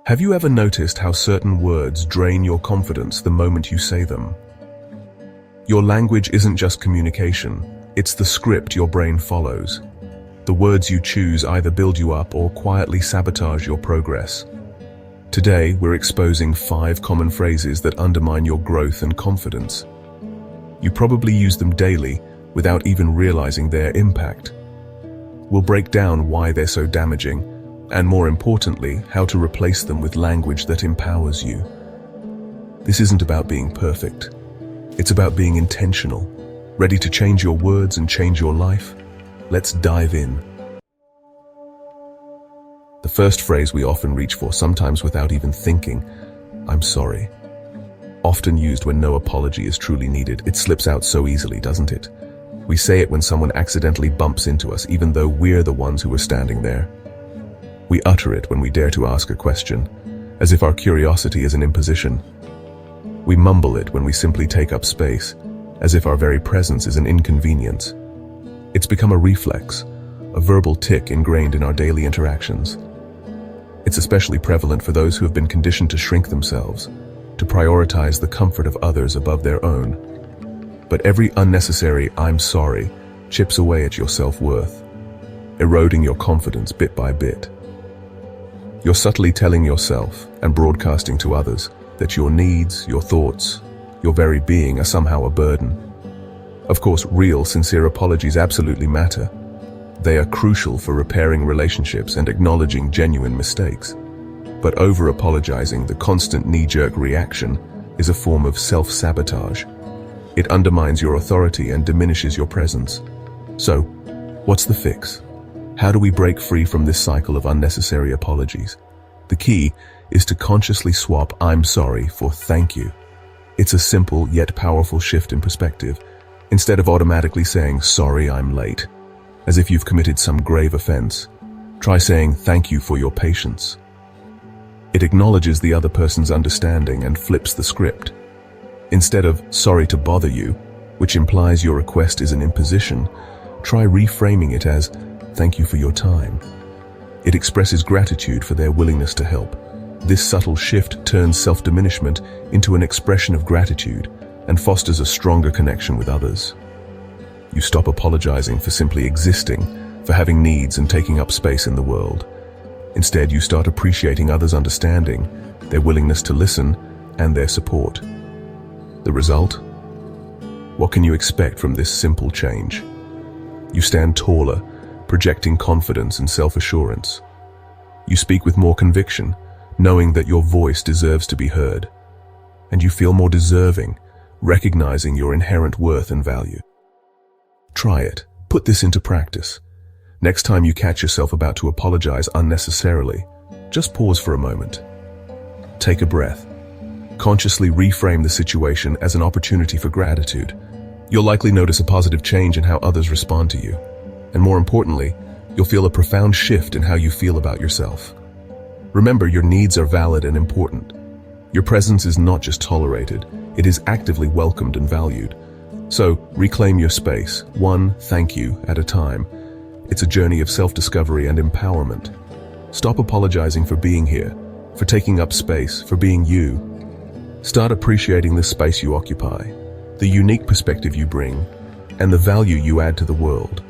Have you ever noticed how certain words drain your confidence the moment you say them? Your language isn't just communication, it's the script your brain follows. The words you choose either build you up or quietly sabotage your progress. Today, we're exposing 5 common phrases that undermine your growth and confidence. You probably use them daily without even realizing their impact. We'll break down why they're so damaging, and more importantly, how to replace them with language that empowers you. This isn't about being perfect. It's about being intentional, ready to change your words and change your life. Let's dive in. The first phrase we often reach for, sometimes without even thinking, "I'm sorry." Often used when no apology is truly needed, it slips out so easily, doesn't it? We say it when someone accidentally bumps into us, even though we're the ones who were standing there. We utter it when we dare to ask a question, as if our curiosity is an imposition. We mumble it when we simply take up space, as if our very presence is an inconvenience. It's become a reflex, a verbal tick ingrained in our daily interactions. It's especially prevalent for those who have been conditioned to shrink themselves, to prioritize the comfort of others above their own. But every unnecessary "I'm sorry" chips away at your self-worth, eroding your confidence bit by bit. You're subtly telling yourself and broadcasting to others that your needs, your thoughts, your very being are somehow a burden. Of course, real, sincere apologies absolutely matter. They are crucial for repairing relationships and acknowledging genuine mistakes. But over-apologizing, the constant knee-jerk reaction, is a form of self-sabotage. It undermines your authority and diminishes your presence. So, what's the fix? How do we break free from this cycle of unnecessary apologies? The key is to consciously swap "I'm sorry" for "thank you." It's a simple yet powerful shift in perspective. Instead of automatically saying "sorry, I'm late," as if you've committed some grave offense, try saying "thank you for your patience." It acknowledges the other person's understanding and flips the script. Instead of "sorry to bother you," which implies your request is an imposition, try reframing it as "thank you for your time." It expresses gratitude for their willingness to help. This subtle shift turns self-diminishment into an expression of gratitude and fosters a stronger connection with others. You stop apologizing for simply existing, for having needs and taking up space in the world. Instead, you start appreciating others' understanding, their willingness to listen, and their support. The result? What can you expect from this simple change? You stand taller, projecting confidence and self-assurance. You speak with more conviction, knowing that your voice deserves to be heard. And you feel more deserving, recognizing your inherent worth and value. Try it. Put this into practice. Next time you catch yourself about to apologize unnecessarily, just pause for a moment. Take a breath. Consciously reframe the situation as an opportunity for gratitude. You'll likely notice a positive change in how others respond to you. And more importantly, you'll feel a profound shift in how you feel about yourself. Remember, your needs are valid and important. Your presence is not just tolerated, it is actively welcomed and valued. So, reclaim your space, one "thank you" at a time. It's a journey of self-discovery and empowerment. Stop apologizing for being here, for taking up space, for being you. Start appreciating the space you occupy, the unique perspective you bring, and the value you add to the world.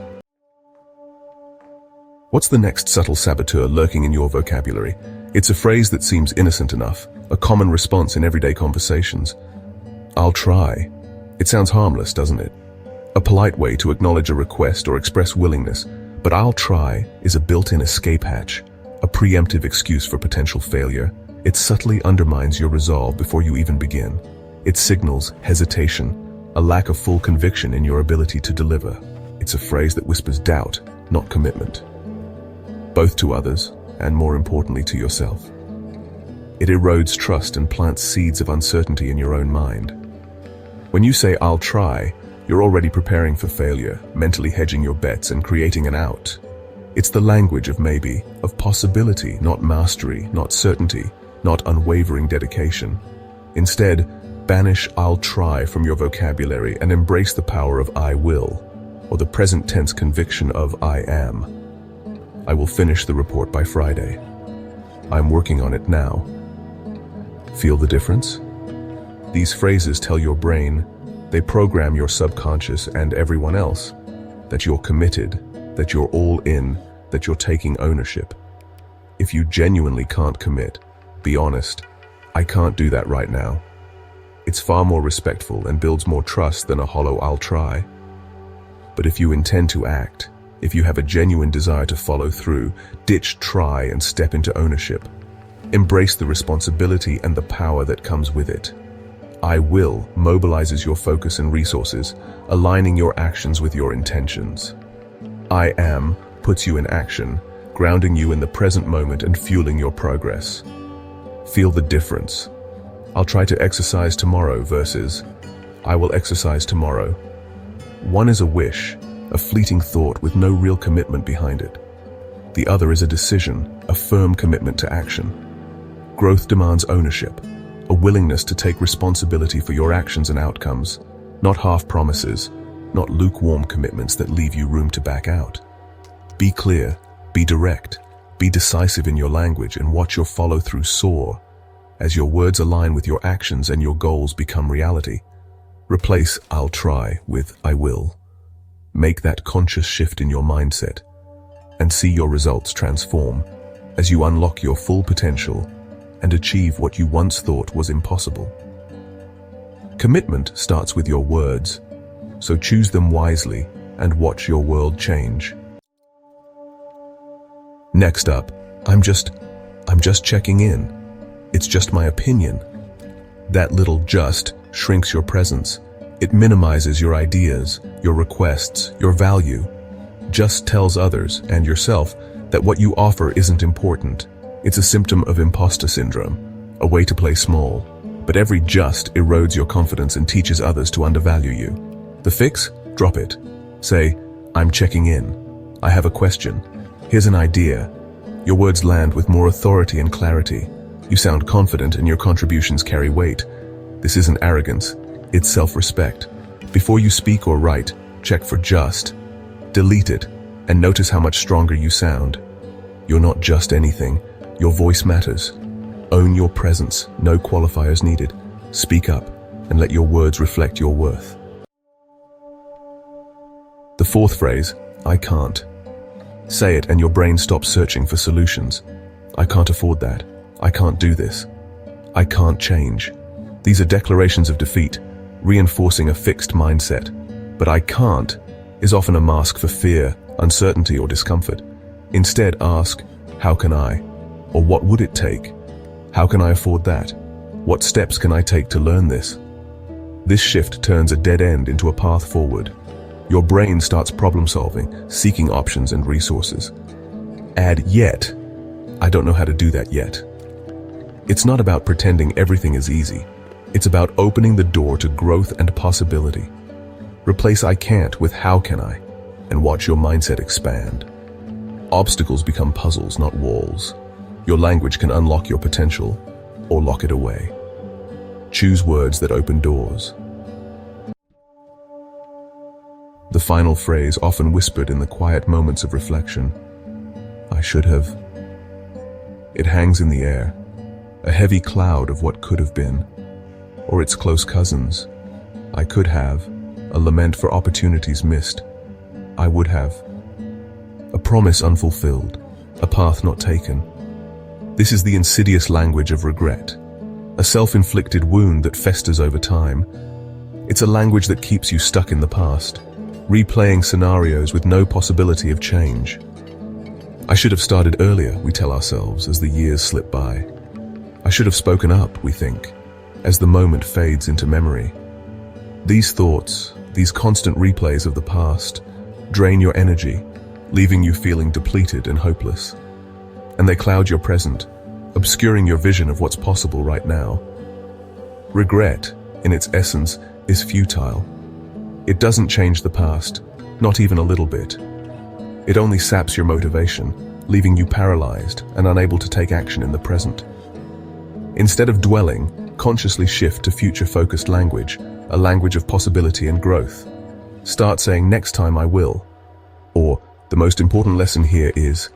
What's the next subtle saboteur lurking in your vocabulary? It's a phrase that seems innocent enough, a common response in everyday conversations. "I'll try." It sounds harmless, doesn't it? A polite way to acknowledge a request or express willingness, but "I'll try" is a built-in escape hatch, a preemptive excuse for potential failure. It subtly undermines your resolve before you even begin. It signals hesitation, a lack of full conviction in your ability to deliver. It's a phrase that whispers doubt, not commitment, both to others and, more importantly, to yourself. It erodes trust and plants seeds of uncertainty in your own mind. When you say "I'll try," you're already preparing for failure, mentally hedging your bets and creating an out. It's the language of maybe, of possibility, not mastery, not certainty, not unwavering dedication. Instead, banish "I'll try" from your vocabulary and embrace the power of "I will," or the present tense conviction of "I am." I will finish the report by Friday. I'm working on it now. Feel the difference? These phrases tell your brain, they program your subconscious and everyone else, that you're committed, that you're all in, that you're taking ownership. If you genuinely can't commit, be honest. I can't do that right now. It's far more respectful and builds more trust than a hollow "I'll try." But if you intend to act, if you have a genuine desire to follow through, ditch try and step into ownership. Embrace the responsibility and the power that comes with it. I will mobilizes your focus and resources, aligning your actions with your intentions. I am puts you in action, grounding you in the present moment and fueling your progress. Feel the difference. I'll try to exercise tomorrow versus I will exercise tomorrow. One is a wish, a fleeting thought with no real commitment behind it. The other is a decision, a firm commitment to action. Growth demands ownership, a willingness to take responsibility for your actions and outcomes, not half promises, not lukewarm commitments that leave you room to back out. Be clear, be direct, be decisive in your language, and watch your follow-through soar as your words align with your actions and your goals become reality. Replace "I'll try" with "I will." Make that conscious shift in your mindset and see your results transform as you unlock your full potential and achieve what you once thought was impossible. Commitment starts with your words, so choose them wisely and watch your world change. Next up, I'm just checking in. It's just my opinion. That little "just" shrinks your presence. It minimizes your ideas, your requests, your value. Just tells others and yourself that what you offer isn't important. It's a symptom of imposter syndrome, a way to play small. But every "just" erodes your confidence and teaches others to undervalue you. The fix? Drop it. Say, "I'm checking in. I have a question. Here's an idea." Your words land with more authority and clarity. You sound confident and your contributions carry weight. This isn't arrogance, it's self-respect. Before you speak or write, check for "just." Delete it, and notice how much stronger you sound. You're not just anything. Your voice matters. Own your presence, no qualifiers needed. Speak up, and let your words reflect your worth. The fourth phrase, "I can't." Say it and your brain stops searching for solutions. I can't afford that. I can't do this. I can't change. These are declarations of defeat, reinforcing a fixed mindset. But "I can't" is often a mask for fear, uncertainty, or discomfort. Instead, ask, "How can I?" Or "What would it take?" How can I afford that? What steps can I take to learn this? This shift turns a dead end into a path forward. Your brain starts problem solving, seeking options and resources. Add "yet." I don't know how to do that yet. It's not about pretending everything is easy. It's about opening the door to growth and possibility. Replace "I can't" with "how can I?" and watch your mindset expand. Obstacles become puzzles, not walls. Your language can unlock your potential or lock it away. Choose words that open doors. The final phrase, often whispered in the quiet moments of reflection, "I should have." It hangs in the air, a heavy cloud of what could have been, or its close cousins. I could have, a lament for opportunities missed. I would have. A promise unfulfilled, a path not taken. This is the insidious language of regret, a self-inflicted wound that festers over time. It's a language that keeps you stuck in the past, replaying scenarios with no possibility of change. I should have started earlier, we tell ourselves as the years slip by. I should have spoken up, we think, as the moment fades into memory. These thoughts, these constant replays of the past, drain your energy, leaving you feeling depleted and hopeless. And they cloud your present, obscuring your vision of what's possible right now. Regret, in its essence, is futile. It doesn't change the past, not even a little bit. It only saps your motivation, leaving you paralyzed and unable to take action in the present. Instead of dwelling, consciously shift to future-focused language, a language of possibility and growth. Start saying, "Next time I will." Or, the most important lesson here is,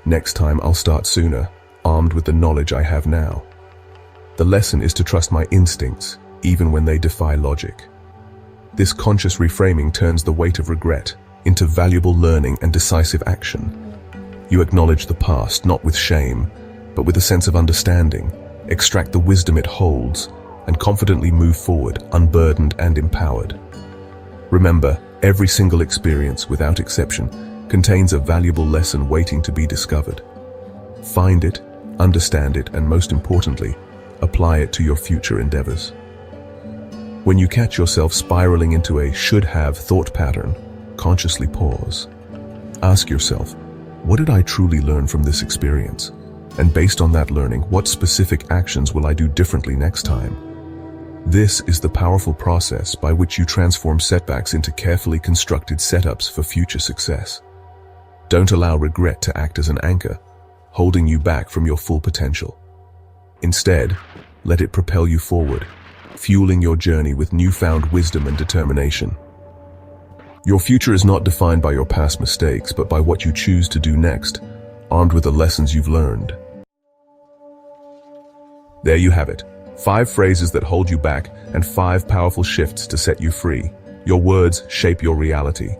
"Next time I'll start sooner. armed with the knowledge I have now. The lesson is to trust my instincts, even when they defy logic. This conscious reframing turns the weight of regret into valuable learning and decisive action. You acknowledge the past, not with shame, but with a sense of understanding, extract the wisdom it holds, and confidently move forward, unburdened and empowered. Remember, every single experience, without exception, contains a valuable lesson waiting to be discovered. Find it, understand it, and most importantly, apply it to your future endeavors. When you catch yourself spiraling into a should-have thought pattern, consciously pause. Ask yourself, what did I truly learn from this experience? And based on that learning, what specific actions will I do differently next time? This is the powerful process by which you transform setbacks into carefully constructed setups for future success. Don't allow regret to act as an anchor, holding you back from your full potential. Instead, let it propel you forward, fueling your journey with newfound wisdom and determination. Your future is not defined by your past mistakes, but by what you choose to do next, armed with the lessons you've learned. There you have it. 5 phrases that hold you back and 5 powerful shifts to set you free. Your words shape your reality.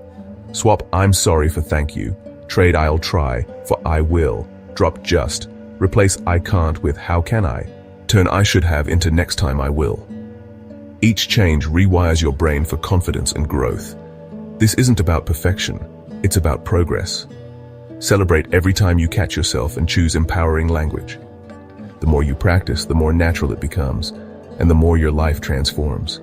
Swap "I'm sorry" for "thank you." Trade "I'll try" for "I will." Drop "just." Replace "I can't" with "how can I." Turn "I should have" into "next time I will." Each change rewires your brain for confidence and growth. This isn't about perfection, it's about progress. Celebrate every time you catch yourself and choose empowering language. The more you practice, the more natural it becomes, and the more your life transforms.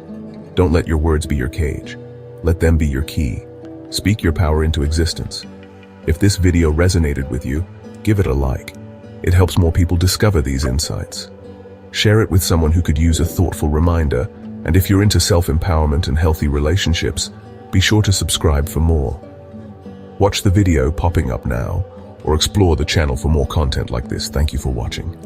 Don't let your words be your cage. Let them be your key. Speak your power into existence. If this video resonated with you, give it a like. It helps more people discover these insights. Share it with someone who could use a thoughtful reminder, and if you're into self-empowerment and healthy relationships, be sure to subscribe for more. Watch the video popping up now, or explore the channel for more content like this. Thank you for watching.